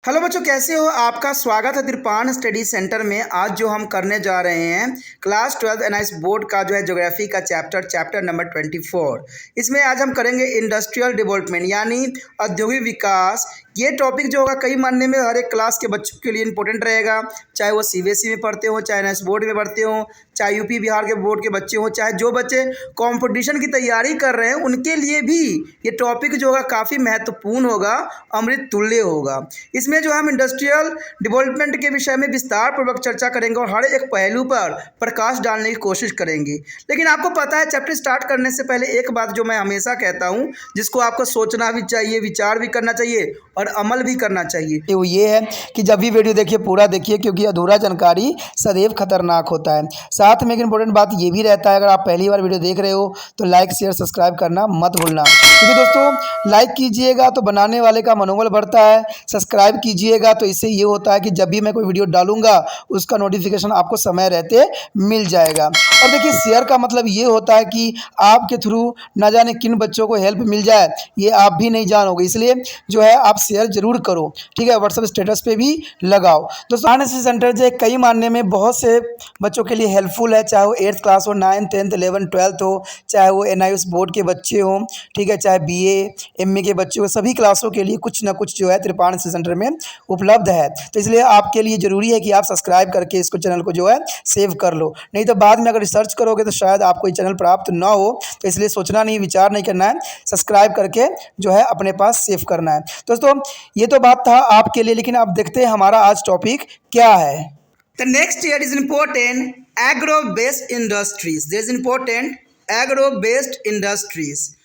Hello बच्चों, कैसे हो? आपका स्वागत है तिरपान स्टडी सेंटर में। आज जो हम करने जा रहे हैं क्लास 12 एनआईएस बोर्ड का जो है ज्योग्राफी का चैप्टर नंबर 24। इसमें आज हम करेंगे इंडस्ट्रियल डेवलपमेंट यानी औद्योगिक विकास। ये टॉपिक जो होगा कई मानने में हर एक क्लास के बच्चों के लिए इंपॉर्टेंट रहेगा, चाहे वो सीबीएसई में पढ़ते हो, चाहे एनआईएस बोर्ड में पढ़ते हो, चाहे यूपी बिहार के बोर्ड के बच्चे हों, चाहे जो बच्चे कंपटीशन की तैयारी कर रहे हैं उनके लिए भी ये टॉपिक जो होगा काफ़ी महत्वपूर्ण होगा, अमृत तुल्य होगा। इसमें जो हम इंडस्ट्रियल डेवलपमेंट के विषय में विस्तार पूर्वक चर्चा करेंगे और हर एक पहलू पर प्रकाश डालने की कोशिश करेंगे। लेकिन आपको पता है, चैप्टर स्टार्ट करने से पहले एक बात जो मैं हमेशा कहता हूँ, जिसको आपको सोचना भी चाहिए, विचार भी करना चाहिए और अमल भी करना चाहिए, वो ये है कि जब भी वीडियो देखिए पूरा देखिए, क्योंकि अधूरा जानकारी सदैव खतरनाक होता है। साथ में एक इंपॉर्टेंट बात ये भी रहता है, अगर आप पहली बार वीडियो देख रहे हो तो लाइक शेयर सब्सक्राइब करना मत भूलना, क्योंकि दोस्तों लाइक कीजिएगा तो बनाने वाले का मनोबल बढ़ता है, सब्सक्राइब कीजिएगा तो इससे ये होता है कि जब भी मैं कोई वीडियो डालूंगा उसका नोटिफिकेशन आपको समय रहते मिल जाएगा। और देखिए, शेयर का मतलब ये होता है कि आपके थ्रू न जाने किन बच्चों को हेल्प मिल जाए, ये आप भी नहीं जानोगे, इसलिए जो है आप शेयर जरूर करो, ठीक है। व्हाट्सएप स्टेटस पे भी लगाओ। दोस्तों एनआईएस सेंटर जो है कई मानने में बहुत से बच्चों के लिए हेल्पफुल है, चाहे वो 8th क्लास हो, 9th 10th 11th 12th हो, चाहे वो एनआईएस बोर्ड के बच्चे हों, ठीक है, चाहे बीए एमए के बच्चे हो, सभी क्लासों के लिए कुछ ना कुछ जो है त्रिपाण सेंटर में उपलब्ध है। तो इसलिए आपके लिए ज़रूरी है कि आप सब्सक्राइब करके इसको चैनल को जो है सेव कर लो, नहीं तो बाद में अगर रिसर्च करोगे तो शायद आपको ये चैनल प्राप्त ना हो। तो इसलिए सोचना नहीं, विचार नहीं करना है, सब्सक्राइब करके जो है अपने पास सेव करना है। दोस्तों ये तो बात था आपके लिए, लेकिन अब देखते हैं हमारा आज टॉपिक क्या है। The next year is important agro-based industries. There is important agro-based industries.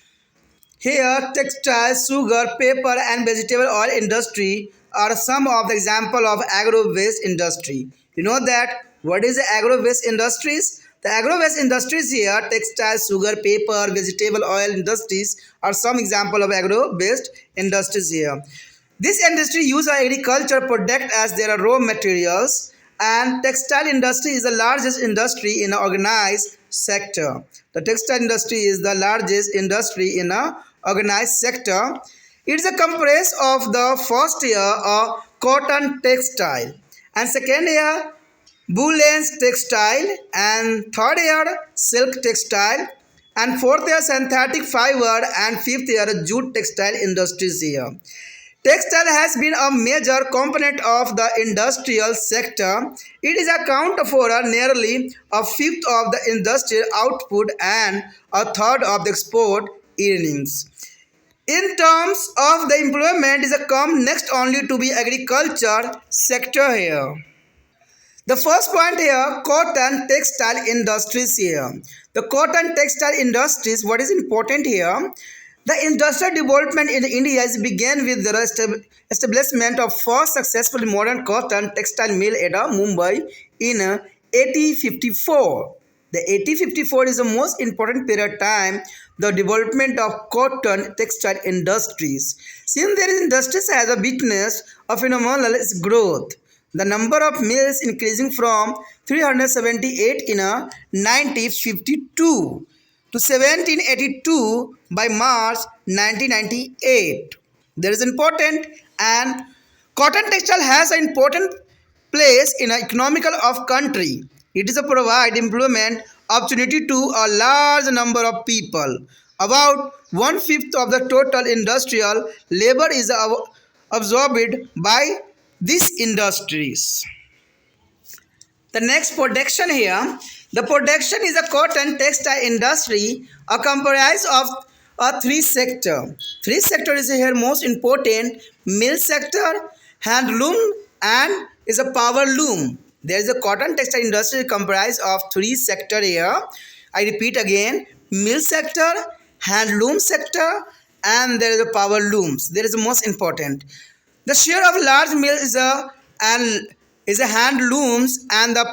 Here, textile, sugar, paper, and vegetable oil industry are some of the example of agro-based industry. You know that what is the agro-based industries? The agro-based industries here, textile, sugar, paper, vegetable oil industries are some example of agro-based industries here. This industry use agriculture product as their raw materials, and textile industry is the largest industry in an organized sector. The textile industry is the largest industry in a organized sector. It is a comprised of the first year of cotton textile, and second year woolen textile, and third year silk textile, and fourth year synthetic fiber, and fifth year jute textile industries here. Textile has been a major component of the industrial sector. It is account for nearly a fifth of the industrial output and a third of the export earnings. In terms of the employment, is a come next only to be agriculture sector here. The first point here, cotton textile industries here. The cotton textile industries, what is important here? The industrial development in India is began with the establishment of first successful modern cotton textile mill at Mumbai in 1854. The 1854 is the most important period of time, the development of cotton textile industries. Since their industries has a witnessed a phenomenal growth, the number of mills increasing from 378 in 1952 to 1782 by March 1998. There is important, and cotton textile has an important place in the economical of country. It is a provide employment opportunity to a large number of people. About 1/5 of the total industrial labor is absorbed by these industries. The next production here, the production is a cotton textile industry, a comprised of a three sector. Three sector is here most important: mill sector, handloom, and is a power loom. There is a cotton textile industry comprised of three sector here. I repeat again: mill sector, handloom sector, and there is a power looms. There is the most important. The share of large mill is a hand looms and the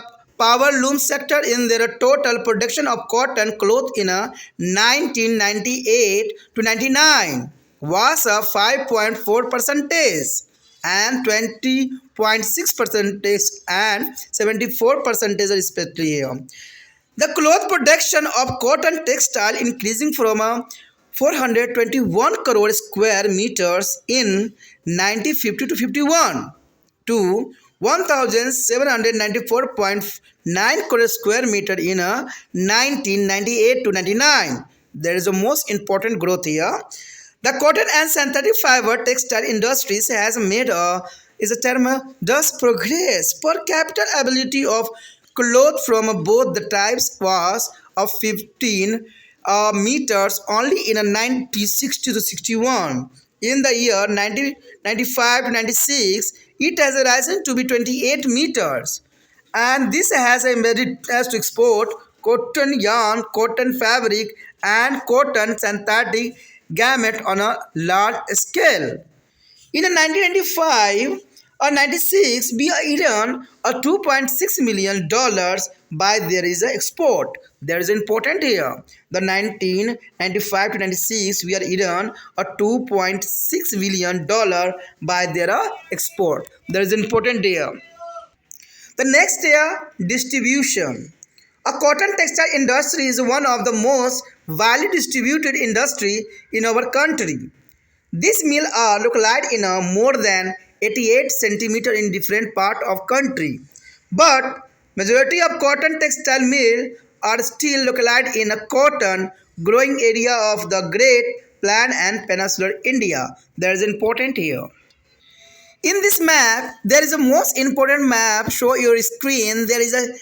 power loom sector in their total production of cotton cloth in a 1998 to 99 was a 5.4 percentage and 20.6 percentage and 74 percentage respectively. The cloth production of cotton textile increasing from a 421 crore square meters in 1950 to 51 to 1794.9 crore square meter in 1998 to 99. There is a most important growth here. The cotton and synthetic fiber textile industries has made is a term thus progress per capita ability of cloth from both the types was of 15 meters only in a 1960 to 61. In the year 1995 to 96, it has risen to be 28 meters, and this has embedded as to export cotton yarn, cotton fabric, and cotton synthetic garment on a large scale. In 1995 or 96, we earned a $2.6 million by there is a export. There is important here. The 1995 to 96, we are earned a $2.6 million by their export. There is important here. The next year, distribution. A cotton textile industry is one of the most widely distributed industry in our country. These mills are located in a more than 88 centimeter in different part of country. But majority of cotton textile mill are still located in a cotton growing area of the Great Plain and Peninsular India. That is important here. In this map, there is a most important map. Show your screen. There is a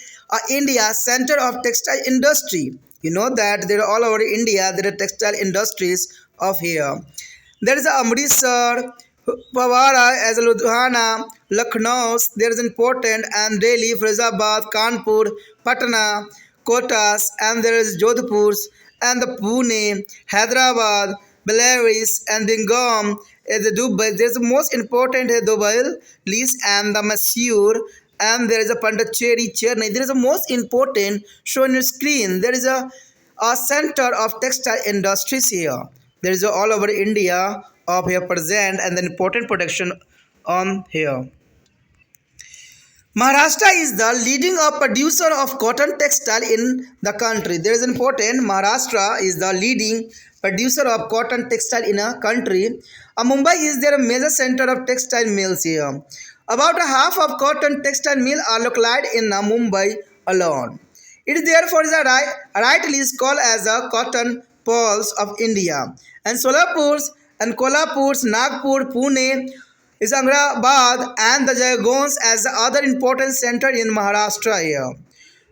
India center of textile industry. You know that there are all over India. There are textile industries of here. There is Amritsar, Pawara as Ludhiana, Lucknow. There is important and Delhi, Firozabad, Kanpur, Patna, Kotas, and there is Jodhpur and the Pune, Hyderabad, Belarus, and Bingam. The Dubai. There is the most important Dubai, Lis, and the Mysore, and there is a Pondicherry, Chennai. There is a most important shown on your screen. There is a center of textile industries here. There is all over India of here present and the important production on here. Maharashtra is the leading producer of cotton textile in the country. There is important. Maharashtra is the leading producer of cotton textile in a country. Mumbai is their major center of textile mills here. About a half of cotton textile mill are located in Mumbai alone. It is therefore rightly is called as the cotton pulse of India. And Solapur and Kolhapur, Nagpur, Pune, Aurangabad, and the Jayagons as the other important center in Maharashtra here.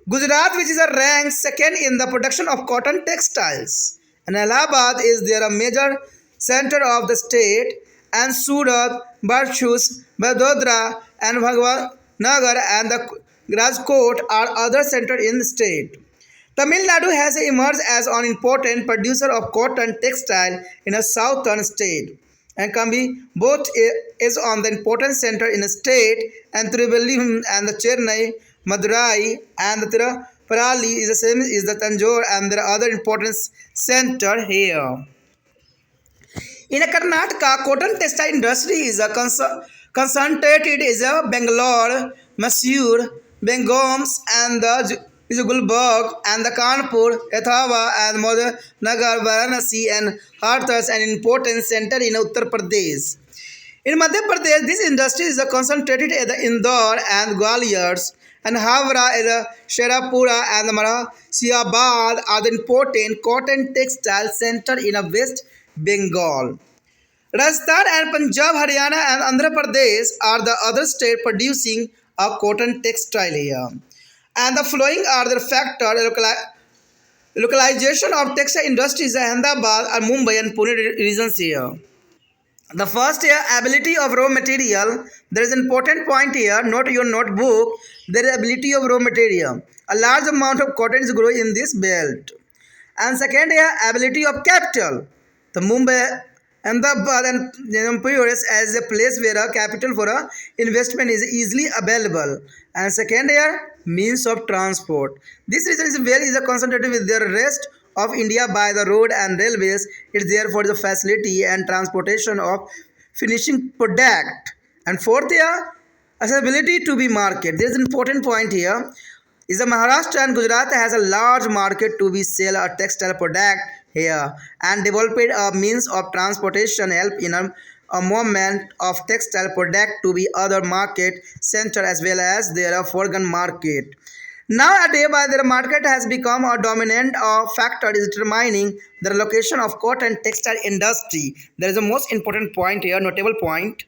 Gujarat, which is ranked second in the production of cotton textiles, and Allahabad is their major center of the state, and Surat, Bharuch, Vadodara, and Bhavnagar and the Rajkot are other centers in the state. Tamil Nadu has emerged as an important producer of cotton textile in a southern state, and can be both is on the important center in the state, and Tiruvallur and the Chennai, Madurai, and the Tirupalli is the same is the Tanjore, and there are other important center here. In Karnataka, cotton textile industry is a concentrated is a Bangalore, Mysore, Bengoms, and the is Gulbarga and the Kanpur, Ethawa, and Nagar, Varanasi, and Hathras, an important center in Uttar Pradesh. In Madhya Pradesh, this industry is concentrated at the Indore and Gwalior, and Havra is a Sherapura and the Murshidabad are the important cotton textile center in West Bengal. Rajasthan and Punjab, Haryana, and Andhra Pradesh are the other states producing a cotton textile here. And the following are the factor localization of textile industries in Ahmedabad and Mumbai and Pune regions here. The first here, ability of raw material. There is an important point here. Note your notebook. There is ability of raw material. A large amount of cotton is growing in this belt. And second here, ability of capital. The Mumbai, Ahmedabad, and Jaipur as a place where a capital for a investment is easily available. And second here, means of transport. This region is very concentrated with the rest of India by the road and railways. It is therefore the facility and transportation of finishing product. And fourth here, accessibility to be market. There is an important point here. Is the Maharashtra and Gujarat has a large market to be sell a textile product here and developed a means of transportation help in a movement of textile product to be other market center as well as their foreign market. Nowadays, by the market has become a dominant factor is determining the location of cotton textile industry. There is a most important point here, notable point.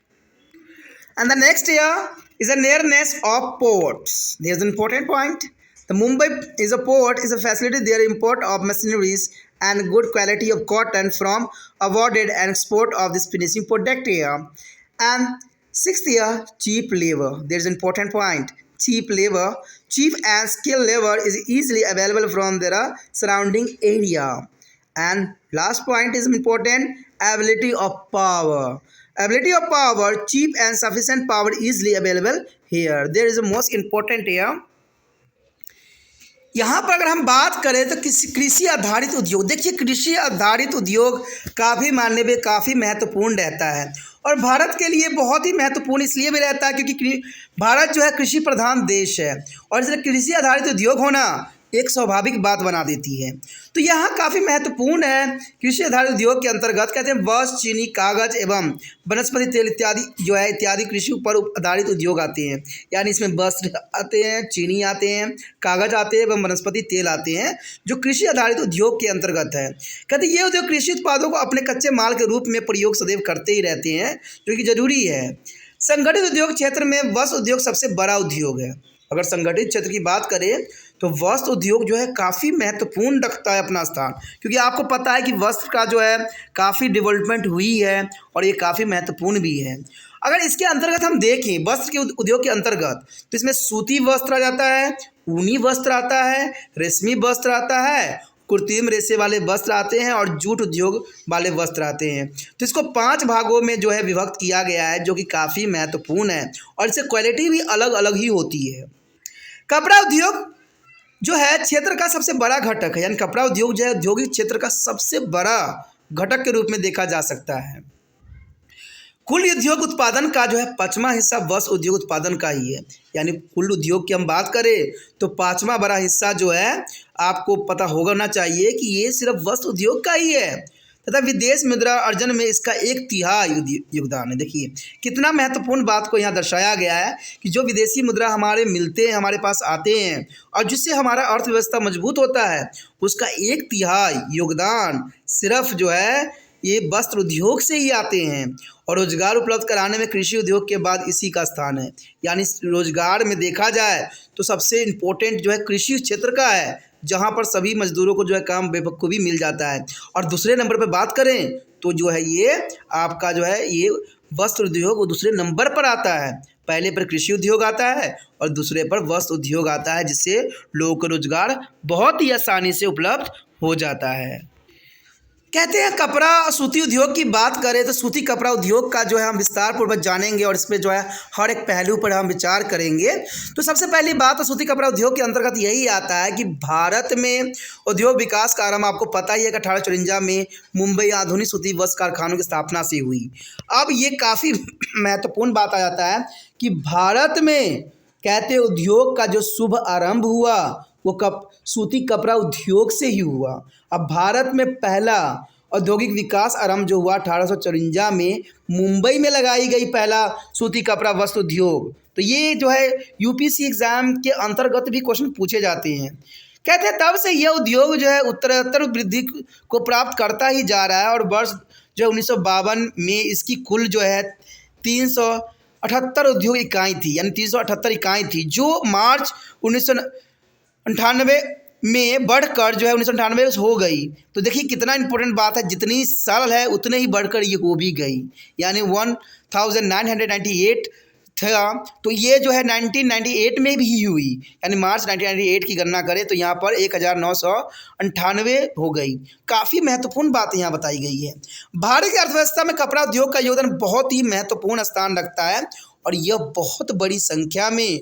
And the next here is the nearness of ports. There's an important point. The Mumbai is a port, is a facility there import of machineries and good quality of cotton from awarded and export of this finishing product here. And sixth here, cheap labor. There's an important point. Cheap labor, cheap and skilled labor is easily available from their surrounding area. And last point is important, ability of power. Ability of power, cheap and sufficient power easily available here. There is a most important here. यहाँ पर अगर हम बात करें तो कृषि आधारित उद्योग, देखिए कृषि आधारित उद्योग काफ़ी मानने में काफ़ी महत्वपूर्ण रहता है और भारत के लिए बहुत ही महत्वपूर्ण इसलिए भी रहता है क्योंकि भारत जो है कृषि प्रधान देश है और इसलिए कृषि आधारित उद्योग होना एक स्वाभाविक बात बना देती है। तो यहाँ काफ़ी महत्वपूर्ण है कृषि आधारित उद्योग के अंतर्गत कहते हैं वस्त्र, चीनी, कागज एवं वनस्पति तेल इत्यादि जो है इत्यादि कृषि पर आधारित उद्योग आते हैं। यानी इसमें वस्त्र आते हैं, चीनी आते हैं, कागज आते हैं एवं वनस्पति तेल आते हैं जो कृषि आधारित उद्योग के अंतर्गत है। कहते हैं ये उद्योग कृषि उत्पादों को अपने कच्चे माल के रूप में प्रयोग सदैव करते ही रहते हैं जो कि जरूरी है। संगठित उद्योग क्षेत्र में वस्त्र उद्योग सबसे बड़ा उद्योग है। अगर संगठित क्षेत्र की बात करें तो वस्त्र उद्योग जो है काफ़ी महत्वपूर्ण रखता है अपना स्थान, क्योंकि आपको पता है कि वस्त्र का जो है काफ़ी डेवलपमेंट हुई है और ये काफ़ी महत्वपूर्ण भी है। अगर इसके अंतर्गत हम देखें वस्त्र के उद्योग के अंतर्गत तो इसमें सूती वस्त्र आ जाता है, ऊनी वस्त्र आता है, रेशमी वस्त्र आता है, कृत्रिम रेशे वाले वस्त्र आते हैं और जूट उद्योग वाले वस्त्र आते हैं। तो इसको 5 भागों में जो है विभक्त किया गया है जो कि काफ़ी महत्वपूर्ण है और इससे क्वालिटी भी अलग अलग ही होती है। कपड़ा उद्योग जो है क्षेत्र का सबसे बड़ा घटक है, यानी कपड़ा उद्योग जो है औद्योगिक क्षेत्र का सबसे बड़ा घटक के रूप में देखा जा सकता है। कुल उद्योग उत्पादन का जो है 5वां हिस्सा वस्त्र उद्योग उत्पादन का ही है। यानी कुल उद्योग की हम बात करें तो 5वां बड़ा हिस्सा जो है आपको पता होना चाहिए कि ये सिर्फ वस्त्र उद्योग का ही है तथा विदेश मुद्रा अर्जन में इसका 1/3 योगदान है। देखिए कितना महत्वपूर्ण बात को यहाँ दर्शाया गया है कि जो विदेशी मुद्रा हमारे मिलते हैं, हमारे पास आते हैं और जिससे हमारा अर्थव्यवस्था मजबूत होता है उसका 1/3 योगदान सिर्फ जो है ये वस्त्र उद्योग से ही आते हैं और रोजगार उपलब्ध कराने में कृषि उद्योग के बाद इसी का स्थान है। यानी रोजगार में देखा जाए तो सबसे इम्पोर्टेंट जो है कृषि क्षेत्र का है, जहाँ पर सभी मजदूरों को जो है काम बेवकूफ़ी मिल जाता है। और दूसरे नंबर पर बात करें तो जो है ये आपका जो है ये वस्त्र उद्योग वो दूसरे नंबर पर आता है। पहले पर कृषि उद्योग आता है और दूसरे पर वस्त्र उद्योग आता है, जिससे लोगों को रोजगार बहुत ही आसानी से उपलब्ध हो जाता है। कहते हैं कपड़ा सूती उद्योग की बात करें तो सूती कपड़ा उद्योग का जो है हम विस्तार पूर्वक जानेंगे और इस पर जो है हर एक पहलू पर हम विचार करेंगे। तो सबसे पहली बात तो सूती कपड़ा उद्योग के अंतर्गत यही आता है कि भारत में उद्योग विकास का आरंभ आपको पता ही है कि 1854 में मुंबई आधुनिक सूती वस्त्र कारखानों की स्थापना से हुई। अब ये काफ़ी महत्वपूर्ण बात आ जाता है कि भारत में कहते उद्योग का जो शुभ आरंभ हुआ वो सूती कपड़ा उद्योग से ही हुआ। अब भारत में पहला औद्योगिक विकास आरंभ जो हुआ 1854 में मुंबई में लगाई गई पहला सूती कपड़ा वस्त्र उद्योग। तो ये जो है यूपीएससी एग्ज़ाम के अंतर्गत भी क्वेश्चन पूछे जाते हैं। कहते हैं तब से यह उद्योग जो है उत्तरोत्तर वृद्धि को प्राप्त करता ही जा रहा है और वर्ष जो 1952 में इसकी कुल जो है 378 उद्योग इकाई थी, यानी 378 इकाई थी, जो मार्च 1998 में बढ़कर जो है 1998 हो गई। तो देखिए कितना इंपॉर्टेंट बात है, जितनी साल है उतने ही बढ़कर ये हो भी गई, यानी 1998 था। तो ये जो है 1998 में भी हुई, यानी मार्च 1998 की गणना करें तो यहाँ पर 1998 हो गई। काफ़ी महत्वपूर्ण बात यहाँ बताई गई है। भारत की अर्थव्यवस्था में कपड़ा उद्योग का योगदान बहुत ही महत्वपूर्ण स्थान रखता है और यह बहुत बड़ी संख्या में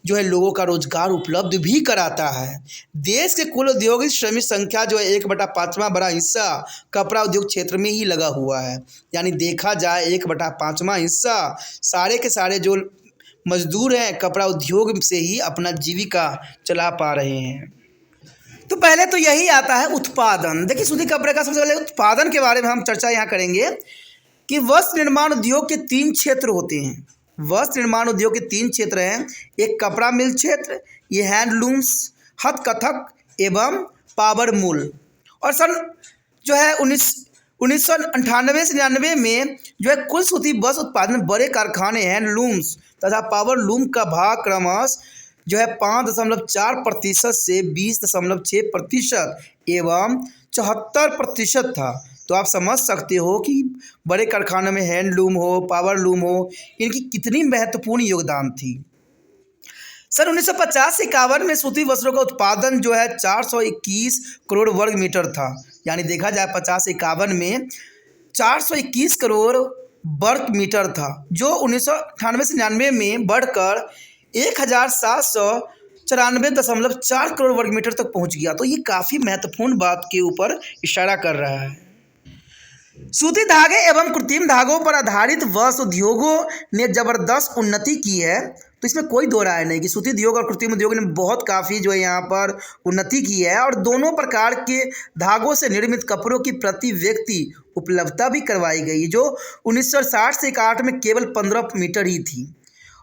जो है लोगों का रोजगार उपलब्ध भी कराता है। देश के कुल औद्योगिक श्रमिक संख्या जो है 1/5 बड़ा हिस्सा कपड़ा उद्योग क्षेत्र में ही लगा हुआ है। यानी देखा जाए 1/5 हिस्सा सारे के सारे जो मजदूर हैं कपड़ा उद्योग से ही अपना जीविका चला पा रहे हैं। तो पहले तो यही आता है उत्पादन। देखिए सूती कपड़े का सबसे पहले उत्पादन के बारे में हम चर्चा यहाँ करेंगे कि वस्त्र निर्माण उद्योग के 3 क्षेत्र होते हैं। वस्त्र निर्माण उद्योग के 3 क्षेत्र हैं। एक कपड़ा मिल क्षेत्र, ये हैंडलूम्स, हथकथक एवं पावर मूल। और सन जो है 1998 से 99 में जो है कुल सूती वस्त्र उत्पादन बड़े कारखाने हैंडलूम्स तथा पावर लूम का भाग क्रमश जो है 5.4% से 20.6% एवं 74% था। तो आप समझ सकते हो कि बड़े कारखानों में हैंडलूम हो, पावर लूम हो, इनकी कितनी महत्वपूर्ण योगदान थी। सन 1950 से 51 में सूती वस्त्रों का उत्पादन जो है 421 करोड़ वर्ग मीटर था। यानी देखा जाए 50 से 51 में 421 करोड़ वर्ग मीटर था, जो 1998 से 99 में बढ़कर 1794.4 करोड़ वर्ग मीटर तक पहुंच गया। तो ये काफ़ी महत्वपूर्ण बात के ऊपर इशारा कर रहा है। सूती धागे एवं कृत्रिम धागों पर आधारित वस्त्र उद्योगों ने जबरदस्त उन्नति की है। तो इसमें कोई दो राय नहीं कि सूती उद्योग और कृत्रिम उद्योग ने बहुत काफ़ी जो है यहाँ पर उन्नति की है और दोनों प्रकार के धागों से निर्मित कपड़ों की प्रति व्यक्ति उपलब्धता भी करवाई गई, जो 1960 से 61 में केवल 15 मीटर ही थी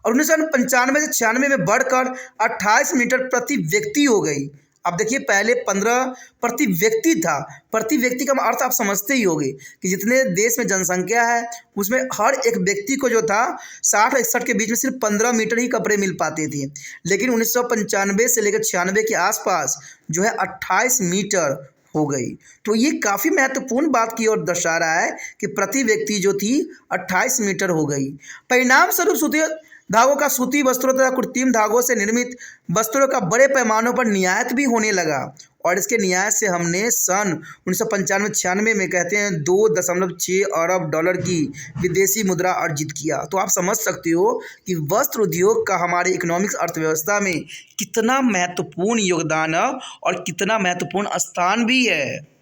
और 1995 से 96 में बढ़कर 28 मीटर प्रति व्यक्ति हो गई। अब देखिए पहले 15 प्रति व्यक्ति था। प्रति व्यक्ति का अर्थ आप समझते ही होंगे कि जितने देश में जनसंख्या है उसमें हर एक व्यक्ति को जो था 60 और 61 के बीच में सिर्फ 15 मीटर ही कपड़े मिल पाते थे। लेकिन 1995 से लेकर 96 के आसपास जो है 28 मीटर हो गई। तो ये काफ़ी महत्वपूर्ण बात की ओर दर्शा रहा है कि प्रति व्यक्ति जो थी 28 मीटर हो गई। परिणाम स्वरूप सूती धागों का सूती वस्त्रों तथा कृत्रिम धागों से निर्मित वस्त्रों का बड़े पैमानों पर निर्यात भी होने लगा और इसके निर्यात से हमने सन 1995-96 में कहते हैं 2.6 अरब डॉलर की विदेशी मुद्रा अर्जित किया। तो आप समझ सकते हो कि वस्त्र उद्योग का हमारे इकोनॉमिक्स अर्थव्यवस्था में कितना महत्वपूर्ण योगदान है और कितना महत्वपूर्ण स्थान भी है।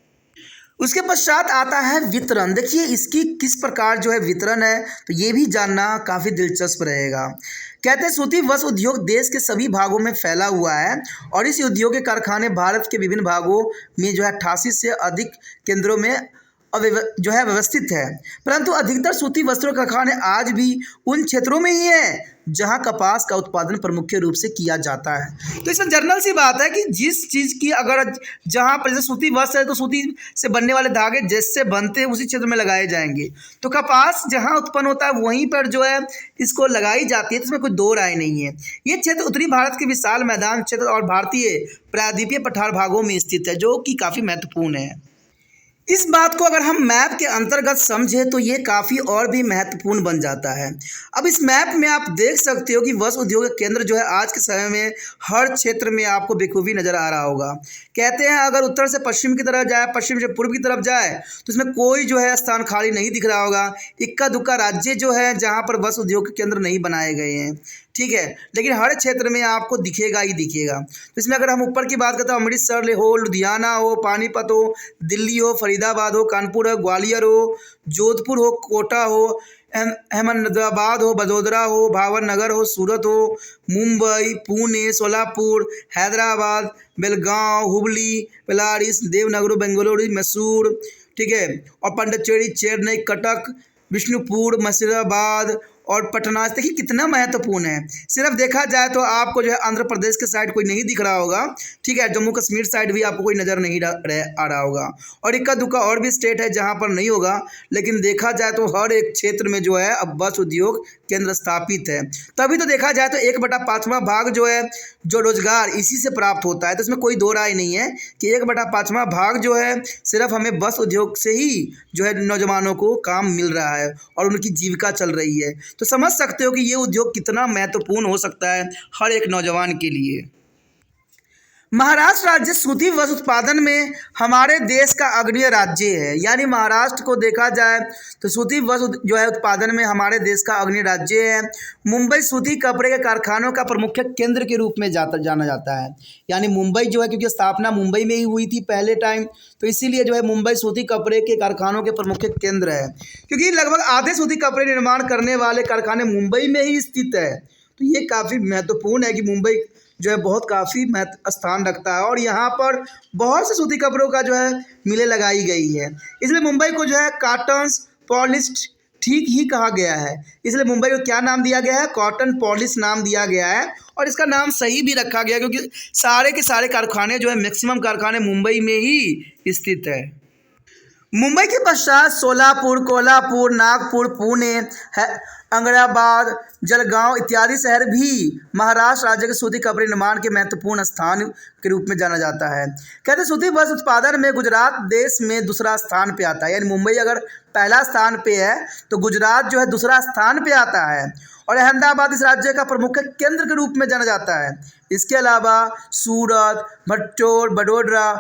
उसके पश्चात आता है वितरण। देखिए इसकी किस प्रकार जो है वितरण है, तो ये भी जानना काफ़ी दिलचस्प रहेगा। कहते हैं सूती वस्त्र उद्योग देश के सभी भागों में फैला हुआ है और इस उद्योग के कारखाने भारत के विभिन्न भागों में जो है 88 से अधिक केंद्रों में जो है व्यवस्थित है। परंतु अधिकतर सूती वस्त्रों के कारखाने आज भी उन क्षेत्रों में ही हैं जहां कपास का उत्पादन प्रमुख रूप से किया जाता है। तो इसमें जनरल सी बात है कि जिस चीज़ की अगर जहां पर जैसे सूती वस्त्र है तो सूती से बनने वाले धागे जैसे बनते हैं उसी क्षेत्र में लगाए जाएंगे। तो कपास जहां उत्पन्न होता है वहीं पर जो है इसको लगाई जाती है। तो इसमें कोई दो राय नहीं है। ये क्षेत्र उत्तरी भारत के विशाल मैदान क्षेत्र और भारतीय प्रायद्वीपीय पठार भागों में स्थित है, जो कि काफ़ी महत्वपूर्ण है। इस बात को अगर हम मैप के अंतर्गत समझें तो ये काफ़ी और भी महत्वपूर्ण बन जाता है। अब इस मैप में आप देख सकते हो कि वस्त्र उद्योग केंद्र जो है आज के समय में हर क्षेत्र में आपको बेखूबी नज़र आ रहा होगा। कहते हैं अगर उत्तर से पश्चिम की तरफ जाए, पश्चिम से पूर्व की तरफ जाए तो इसमें कोई जो है स्थान खाली नहीं दिख रहा होगा। इक्का दुक्का राज्य जो है जहाँ पर वस्त्र उद्योग के केंद्र नहीं बनाए गए हैं, ठीक है, लेकिन हर क्षेत्र में आपको दिखेगा ही दिखेगा। तो इसमें अगर हम ऊपर की बात करते हैं अमृतसर हो, लुधियाना हो, पानीपत हो, दिल्ली हो, फरीदाबाद हो, कानपुर हो, ग्वालियर हो, जोधपुर हो, कोटा हो, अहमदाबाद हो, बड़ोदरा हो, भावनगर हो, सूरत हो, मुंबई, पुणे, सोलापुर, हैदराबाद, बेलगांव, हुबली, बेलारिस, देवनगरी, बेंगलुरु, मैसूर, ठीक है, और पांडिचेरी, चेन्नई, कटक, विष्णुपुर, मसीराबाद और पटना। देखिए कितना महत्वपूर्ण है। सिर्फ देखा जाए तो आपको जो है आंध्र प्रदेश के साइड कोई नहीं दिख रहा होगा, ठीक है, जम्मू कश्मीर साइड भी आपको कोई नज़र नहीं आ रहा होगा और इक्का दुक्का और भी स्टेट है जहां पर नहीं होगा। लेकिन देखा जाए तो हर एक क्षेत्र में जो है अब वस्त्र उद्योग केंद्र स्थापित है। तभी तो देखा जाए तो 1/5वां भाग जो है जो रोजगार इसी से प्राप्त होता है। तो इसमें कोई दो राय नहीं है कि 1/5वां भाग जो है सिर्फ हमें वस्त्र उद्योग से ही जो है नौजवानों को काम मिल रहा है और उनकी जीविका चल रही है। तो समझ सकते हो कि ये उद्योग कितना महत्वपूर्ण हो सकता है हर एक नौजवान के लिए। महाराष्ट्र राज्य सूती वस्त्र उत्पादन में हमारे देश का अग्रणी राज्य है। यानी महाराष्ट्र को देखा जाए तो सूती वस्त्र जो है उत्पादन में हमारे देश का अग्रणी राज्य है। मुंबई सूती कपड़े के कारखानों का प्रमुख केंद्र के रूप में जाना जाता है। यानी मुंबई जो है क्योंकि स्थापना मुंबई में ही हुई थी पहले टाइम, तो इसीलिए जो है मुंबई सूती कपड़े के कारखानों के प्रमुख केंद्र है, क्योंकि लगभग आधे सूती कपड़े निर्माण करने वाले कारखाने मुंबई में ही स्थित है। तो ये काफ़ी महत्वपूर्ण है कि मुंबई जो है बहुत काफ़ी महत्व स्थान रखता है और यहाँ पर बहुत से सूती कपड़ों का जो है मिलें लगाई गई है। इसलिए मुंबई को जो है कॉटन्स पॉलिश्ड ठीक ही कहा गया है। इसलिए मुंबई को क्या नाम दिया गया है? कॉटन पॉलिश नाम दिया गया है और इसका नाम सही भी रखा गया क्योंकि सारे के सारे कारखाने जो है मैक्सिमम कारखाने मुंबई में ही स्थित है। मुंबई के पश्चात सोलापुर, कोल्हापुर, नागपुर, पुणे, अंगराबाद, जलगांव इत्यादि शहर भी महाराष्ट्र राज्य के सूती कपड़े निर्माण के महत्वपूर्ण स्थान के रूप में जाना जाता है। कहते हैं सूती वस्त्र उत्पादन में गुजरात देश में दूसरा स्थान पे आता है, यानी मुंबई अगर पहला स्थान पे है तो गुजरात जो है दूसरा स्थान पे आता है और अहमदाबाद इस राज्य का प्रमुख केंद्र के रूप में जाना जाता है। इसके अलावा सूरत, भट्टोर, बड़ोदरा,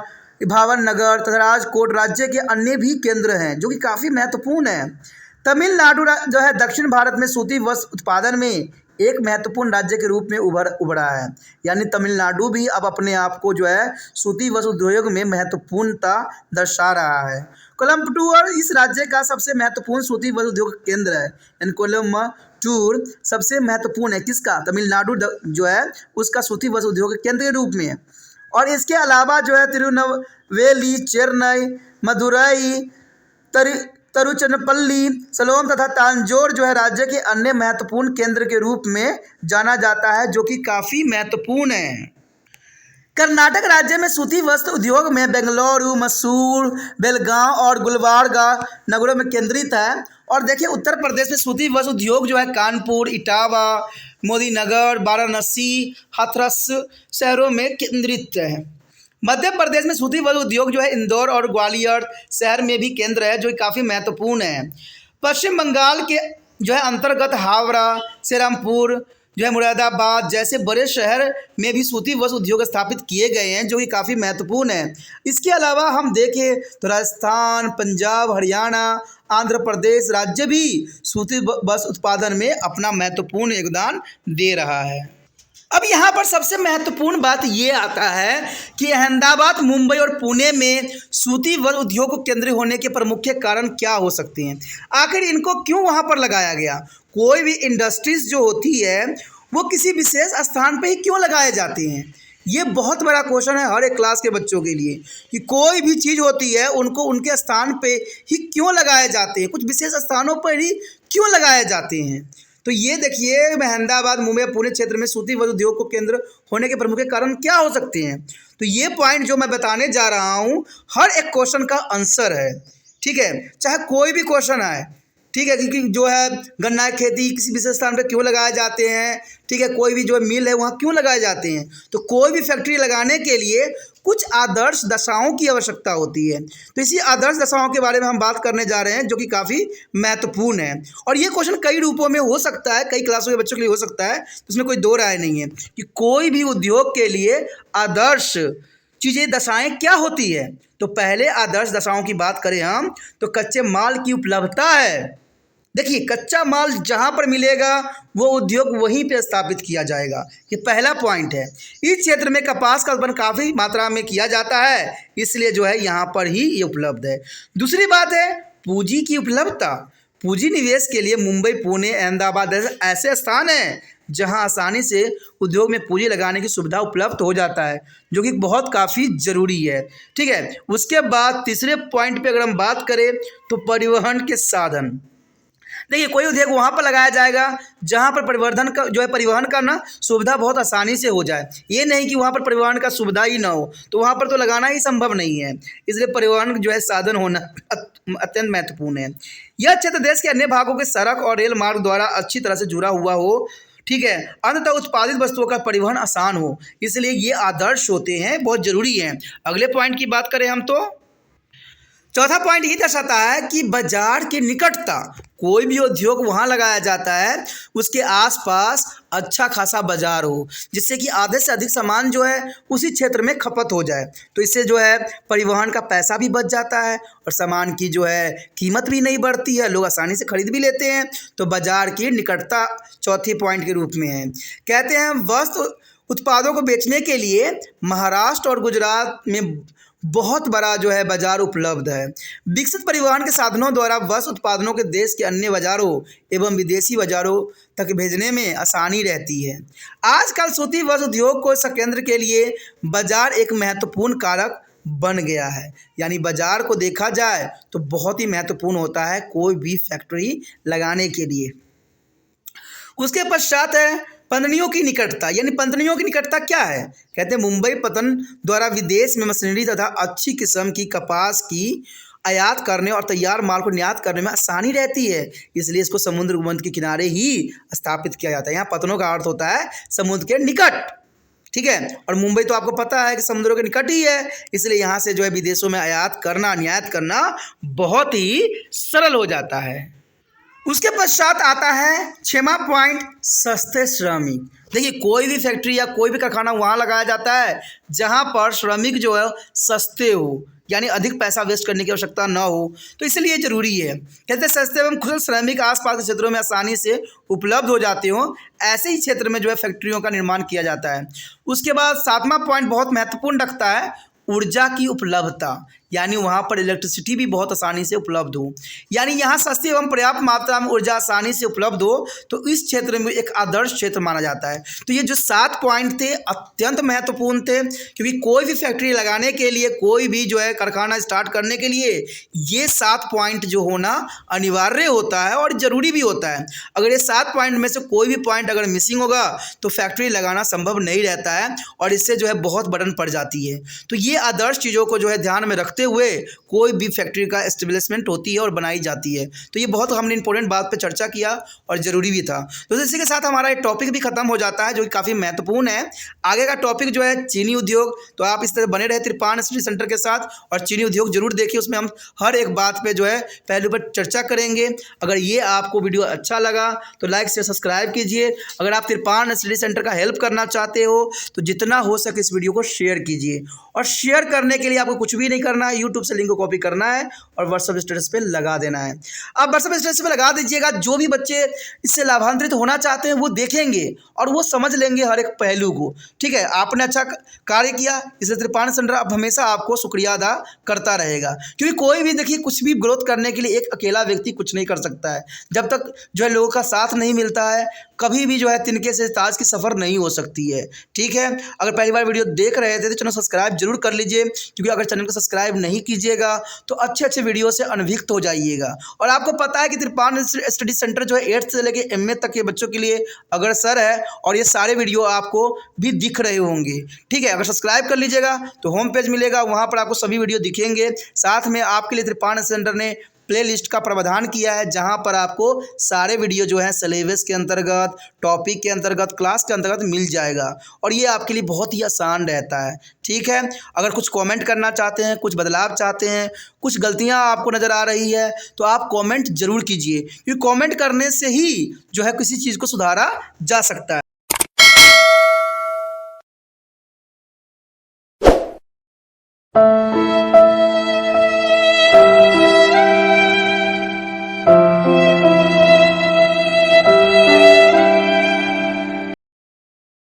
भावनगर तथा राजकोट राज्य के अन्य भी केंद्र हैं जो कि काफ़ी महत्वपूर्ण हैं। तमिलनाडु जो है दक्षिण भारत में सूती वस्त्र उत्पादन में एक महत्वपूर्ण राज्य के रूप में उभरा है, यानी तमिलनाडु भी अब अपने आप को जो है सूती वस्त्र उद्योग में महत्वपूर्णता दर्शा रहा है। कोलम्बटूर इस राज्य का सबसे महत्वपूर्ण सूती वस्त्र उद्योग केंद्र है, यानी कोलम्बटूर सबसे महत्वपूर्ण है किसका? तमिलनाडु जो है उसका सूती वस्त्र उद्योग केंद्र के रूप में। और इसके अलावा जो है तिरुनेलवेली, चेन्नई, मदुरई, तिरुचिरापल्ली, सलेम तथा तांजोर जो है राज्य के अन्य महत्वपूर्ण केंद्र के रूप में जाना जाता है जो कि काफ़ी महत्वपूर्ण है। कर्नाटक राज्य में सूती वस्त्र उद्योग में बेंगलुरु, मैसूर, बेलगांव और गुलबर्गा नगरों में केंद्रित है। और देखिए उत्तर प्रदेश में सूती वस्त्र उद्योग जो है कानपुर, इटावा, मोदीनगर, वाराणसी, हाथरस शहरों में केंद्रित है। मध्य प्रदेश में सूती वस्त्र उद्योग जो है इंदौर और ग्वालियर शहर में भी केंद्र है जो काफ़ी महत्वपूर्ण है। पश्चिम बंगाल के जो है अंतर्गत हावड़ा, श्रीरामपुर जो है मुरादाबाद जैसे बड़े शहर में भी सूती वस्त्र उद्योग स्थापित किए गए हैं जो कि काफ़ी महत्वपूर्ण है। इसके अलावा हम देखें तो राजस्थान, पंजाब, हरियाणा, आंध्र प्रदेश राज्य भी सूती वस्त्र उत्पादन में अपना महत्वपूर्ण योगदान दे रहा है। अब यहाँ पर सबसे महत्वपूर्ण बात ये आता है कि अहमदाबाद, मुंबई और पुणे में सूती वस्त्र उद्योग को केंद्र होने के प्रमुख कारण क्या हो सकते हैं? आखिर इनको क्यों वहाँ पर लगाया गया? कोई भी इंडस्ट्रीज जो होती है वो किसी विशेष स्थान पे ही क्यों लगाए जाते हैं? ये बहुत बड़ा क्वेश्चन है हर एक क्लास के बच्चों के लिए कि कोई भी चीज़ होती है उनको उनके स्थान पे ही क्यों लगाए जाते हैं, कुछ विशेष स्थानों पर ही क्यों लगाए जाते हैं। तो ये देखिए अहमदाबाद, मुंबई, पुणे क्षेत्र में सूती वस्त्र उद्योग को केंद्र होने के प्रमुख कारण क्या हो सकते हैं? तो ये पॉइंट जो मैं बताने जा रहा हूँ हर एक क्वेश्चन का आंसर है, ठीक है, चाहे कोई भी क्वेश्चन आए, ठीक है, क्योंकि जो है गन्ना की खेती किसी विशेष स्थान पर क्यों लगाए जाते हैं, ठीक है, कोई भी जो मिल है वहाँ क्यों लगाए जाते हैं। तो कोई भी फैक्ट्री लगाने के लिए कुछ आदर्श दशाओं की आवश्यकता होती है। तो इसी आदर्श दशाओं के बारे में हम बात करने जा रहे हैं जो कि काफ़ी महत्वपूर्ण है। और ये क्वेश्चन कई रूपों में हो सकता है, कई क्लासों के बच्चों के लिए हो सकता है, तो उसमें कोई दो राय नहीं है कि कोई भी उद्योग के लिए आदर्श चीज़ें दशाएँ क्या होती है। तो पहले आदर्श दशाओं की बात करें हम तो कच्चे माल की उपलब्धता है। देखिए कच्चा माल जहाँ पर मिलेगा वो उद्योग वहीं पे स्थापित किया जाएगा, ये पहला पॉइंट है। इस क्षेत्र में कपास का उत्पादन काफ़ी मात्रा में किया जाता है, इसलिए जो है यहाँ पर ही ये उपलब्ध है। दूसरी बात है पूंजी की उपलब्धता। पूंजी निवेश के लिए मुंबई, पुणे, अहमदाबाद ऐसे स्थान हैं जहाँ आसानी से उद्योग में पूंजी लगाने की सुविधा उपलब्ध हो जाता है जो कि बहुत काफ़ी ज़रूरी है, ठीक है। उसके बाद तीसरे पॉइंट पे अगर हम बात करें तो परिवहन के साधन। देखिए कोई उद्योग वहाँ पर लगाया जाएगा जहाँ पर परिवहन का ना सुविधा बहुत आसानी से हो जाए। ये नहीं कि वहाँ पर परिवहन का सुविधा ही ना हो, तो वहाँ पर तो लगाना ही संभव नहीं है। इसलिए परिवहन जो है साधन होना अत्यंत महत्वपूर्ण है। यह क्षेत्र देश के अन्य भागों के सड़क और रेल मार्ग द्वारा अच्छी तरह से जुड़ा हुआ हो, ठीक है, अंततः उत्पादित वस्तुओं का परिवहन आसान हो, इसलिए ये आदर्श होते हैं, बहुत ज़रूरी हैं। अगले पॉइंट की बात करें हम तो चौथा पॉइंट ये दर्शाता है कि बाजार की निकटता। कोई भी उद्योग वहाँ लगाया जाता है उसके आसपास अच्छा खासा बाजार हो जिससे कि आधे से अधिक सामान जो है उसी क्षेत्र में खपत हो जाए। तो इससे जो है परिवहन का पैसा भी बच जाता है और सामान की जो है कीमत भी नहीं बढ़ती है, लोग आसानी से खरीद भी लेते हैं। तो बाजार की निकटता चौथी पॉइंट के रूप में है। कहते हैं वस्त्र उत्पादों को बेचने के लिए महाराष्ट्र और गुजरात में बहुत बड़ा जो है बाजार उपलब्ध है। विकसित परिवहन के साधनों द्वारा बस उत्पादनों के देश के अन्य बाजारों एवं विदेशी बाजारों तक भेजने में आसानी रहती है। आजकल सूती बस उद्योग को संकेंद्र के लिए बाजार एक महत्वपूर्ण कारक बन गया है। यानी बाजार को देखा जाए तो बहुत ही महत्वपूर्ण होता है कोई भी फैक्ट्री लगाने के लिए। उसके पश्चात है पंदनियों की निकटता। यानी पंदनियों की निकटता क्या है? कहते हैं मुंबई पतन द्वारा विदेश में मशीनरी तथा अच्छी किस्म की कपास की आयात करने और तैयार माल को निर्यात करने में आसानी रहती है, इसलिए इसको समुद्र उपबंध के किनारे ही स्थापित किया जाता है। यहाँ पतनों का अर्थ होता है समुद्र के निकट, ठीक है। और मुंबई तो आपको पता है कि समुद्रों के निकट ही है, इसलिए यहाँ से जो है विदेशों में आयात करना निर्यात करना बहुत ही सरल हो जाता है। उसके पश्चात आता है 6वां पॉइंट, सस्ते श्रमिक। देखिए कोई भी फैक्ट्री या कोई भी कारखाना वहाँ लगाया जाता है जहाँ पर श्रमिक जो है सस्ते हो, यानी अधिक पैसा वेस्ट करने की आवश्यकता न हो, तो इसलिए ज़रूरी है। कहते हैं सस्ते एवं कुशल श्रमिक आसपास के क्षेत्रों में आसानी से उपलब्ध हो जाते हो, ऐसे ही क्षेत्र में जो है फैक्ट्रियों का निर्माण किया जाता है। उसके बाद 7वां पॉइंट बहुत महत्वपूर्ण रखता है, ऊर्जा की उपलब्धता। यानी वहाँ पर इलेक्ट्रिसिटी भी बहुत आसानी से उपलब्ध हो, यानी यहाँ सस्ती एवं पर्याप्त मात्रा में ऊर्जा आसानी से उपलब्ध हो, तो इस क्षेत्र में एक आदर्श क्षेत्र माना जाता है। तो ये जो 7 पॉइंट थे अत्यंत महत्वपूर्ण थे, क्योंकि कोई भी फैक्ट्री लगाने के लिए, कोई भी जो है कारखाना स्टार्ट करने के लिए ये 7 पॉइंट जो होना अनिवार्य होता है और ज़रूरी भी होता है। अगर ये 7 पॉइंट में से कोई भी पॉइंट अगर मिसिंग होगा तो फैक्ट्री लगाना संभव नहीं रहता है और इससे जो है बहुत बर्डन पड़ जाती है। तो ये आदर्श चीज़ों को जो है ध्यान में रखते हुए कोई भी फैक्ट्री का एस्टेब्लिशमेंट होती है और बनाई जाती है। तो ये बहुत हमने इंपॉर्टेंट बात पे चर्चा किया और ज़रूरी भी था। तो इसी के साथ हमारा ये टॉपिक भी खत्म हो जाता है, जो कि काफ़ी महत्वपूर्ण है। आगे का टॉपिक जो है चीनी उद्योग, तो आप इस तरह बने रहे त्रिपाण स्टडी सेंटर के साथ और चीनी उद्योग जरूर देखिए, उसमें हम हर एक बात पे जो है पहलू पर चर्चा करेंगे। अगर ये आपको वीडियो अच्छा लगा तो लाइक से सब्सक्राइब कीजिए। अगर आप त्रिपाण स्टडी सेंटर का हेल्प करना चाहते हो तो जितना हो सके इस वीडियो को शेयर कीजिए, और शेयर करने के लिए आपको कुछ भी नहीं करना है, यूट्यूब से लिंक को कॉपी करना है और व्हाट्सएप स्टेटस पे लगा देना है। आप व्हाट्सएप स्टेटस पे लगा दीजिएगा, जो भी बच्चे इससे लाभान्वित होना चाहते हैं वो देखेंगे और वो समझ लेंगे हर एक पहलू को, ठीक है। आपने अच्छा कार्य किया, इसलिए त्रिपाण सेंटर अब हमेशा आपको शुक्रिया अदा करता रहेगा, क्योंकि कोई भी देखिए कुछ भी ग्रोथ करने के लिए एक अकेला व्यक्ति कुछ नहीं कर सकता है। जब तक जो है लोगों का साथ नहीं मिलता है कभी भी जो है तिनके से ताज की सफ़र नहीं हो सकती है, ठीक है। अगर पहली बार वीडियो देख रहे थे तो चैनल सब्सक्राइब जरूर कर लीजिए, क्योंकि अगर चैनल को सब्सक्राइब नहीं कीजिएगा तो अच्छे अच्छे वीडियो से अनभिक्त हो जाइएगा। और आपको पता है कि त्रिपाण स्टडी सेंटर जो है 8th से लेकर MA तक के बच्चों के लिए अग्रसर है और ये सारे वीडियो आपको भी दिख रहे होंगे, ठीक है। अगर सब्सक्राइब कर लीजिएगा तो होम पेज मिलेगा, वहाँ पर आपको सभी वीडियो दिखेंगे। साथ में आपके लिए त्रिपाण सेंटर ने प्लेलिस्ट का प्रावधान किया है, जहां पर आपको सारे वीडियो जो है सिलेबस के अंतर्गत, टॉपिक के अंतर्गत, क्लास के अंतर्गत मिल जाएगा और ये आपके लिए बहुत ही आसान रहता है, ठीक है। अगर कुछ कमेंट करना चाहते हैं, कुछ बदलाव चाहते हैं, कुछ गलतियां आपको नज़र आ रही है तो आप कमेंट जरूर कीजिए, क्योंकि कमेंट करने से ही जो है किसी चीज़ को सुधारा जा सकता है।